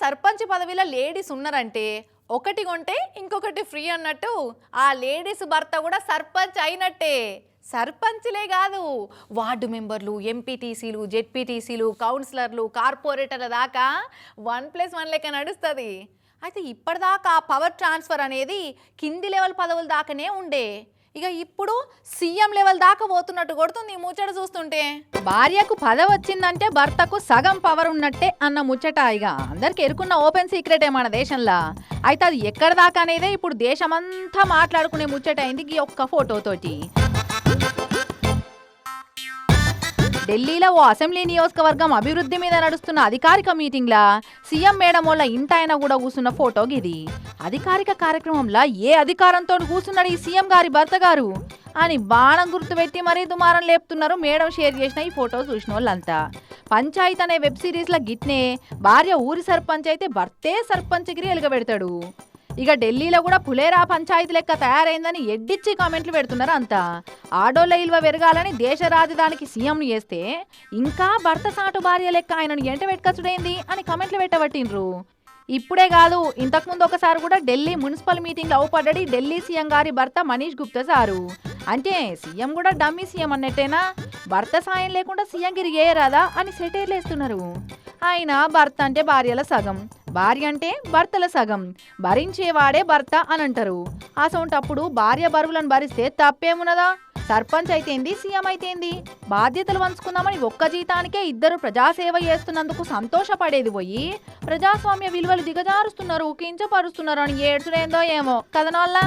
సర్పంచ్ పదవిలో లేడీస్ ఉన్నారంటే ఒకటి కొంటే ఇంకొకటి ఫ్రీ అన్నట్టు ఆ లేడీస్ భర్త కూడా సర్పంచ్ అయినట్టే. సర్పంచ్లే కాదు, వార్డు మెంబర్లు, ఎంపీటీసీలు, జెడ్పీటీసీలు, కౌన్సిలర్లు, కార్పొరేటర్ల దాకా 1+1 లెక్క నడుస్తుంది. అయితే ఇప్పటిదాకా పవర్ ట్రాన్స్ఫర్ అనేది కింది లెవెల్ పదవుల దాకానే ఉండే. ఇక ఇప్పుడు సీఎం లెవెల్ దాకా పోతున్నట్టు కొడుతుంది ఈ ముచ్చట చూస్తుంటే. భార్యకు పదవి వచ్చిందంటే భర్తకు సగం పవర్ ఉన్నట్టే అన్న ముచ్చట ఇక అందరికి ఎరుకున్న ఓపెన్ సీక్రెటే మన దేశంలో. అయితే అది ఎక్కడ దాకా అనేదే ఇప్పుడు దేశమంతా మాట్లాడుకునే ముచ్చట అయింది ఈ ఒక్క ఫోటోతోటి. ఢిల్లీలో ఓ అసెంబ్లీ నియోజకవర్గం అభివృద్ధి మీద నడుస్తున్న అధికారిక మీటింగ్లా సీఎం మేడం వల్ల ఇంటాయన కూడా కూర్చున్న ఫోటో గిది. అధికారిక కార్యక్రమంలో ఏ అధికారంతో కూర్చున్నాడు ఈ సీఎం గారి భర్త గారు అని బాణం గుర్తు పెట్టి మరీ దుమారం లేపుతున్నారు మేడం షేర్ చేసిన ఈ ఫోటో చూసిన వాళ్ళంతా. పంచాయత్ అనే వెబ్ సిరీస్లో గిట్నే భార్య ఊరి సర్పంచ్ అయితే భర్తే సర్పంచ్గిరి ఎలుగబెడతాడు. ఇక ఢిల్లీలో కూడా పులేరా పంచాయతీ లెక్క తయారైందని ఎడ్డిచ్చి కామెంట్లు పెడుతున్నారు అంతా. ఆడోళ్ళ ఇల్వ పెరగాలని దేశ రాజధానికి సీఎంను చేస్తే ఇంకా భర్త సాటు భార్య లెక్క ఆయనను ఎంట పెట్టుకచ్చుడైంది అని కామెంట్లు పెట్టబట్టిండ్రు. ఇప్పుడే కాదు, ఇంతకుముందు ఒకసారి కూడా ఢిల్లీ మున్సిపల్ మీటింగ్లో అవుపడ్డాడు ఢిల్లీ సీఎం గారి భర్త మనీష్ గుప్తా సారు. అంటే సీఎం కూడా డమ్మీ సీఎం అన్నట్టేనా, భర్త సాయం లేకుండా సీఎం గిరి చేయరాదా అని సెటైర్లు వేస్తున్నారు. ఆయన భర్త అంటే భార్యల సగం, భార్య అంటే భర్తల సగం, భరించేవాడే భర్త అని అంటారు. అసొంటప్పుడు భార్య బరువులను భరిస్తే తప్పేమున్నదా? సర్పంచ్ అయితేంది, సీఎం అయితేంది, బాధ్యతలు పంచుకుందామని ఒక్క జీతానికే ఇద్దరు ప్రజాసేవ చేస్తున్నందుకు సంతోషపడేది పోయి ప్రజాస్వామ్య విలువలు దిగజారుస్తున్నారు, కించపరుస్తున్నారు అని ఏడ్చుడేందో ఏమో కదనోళ్ళ.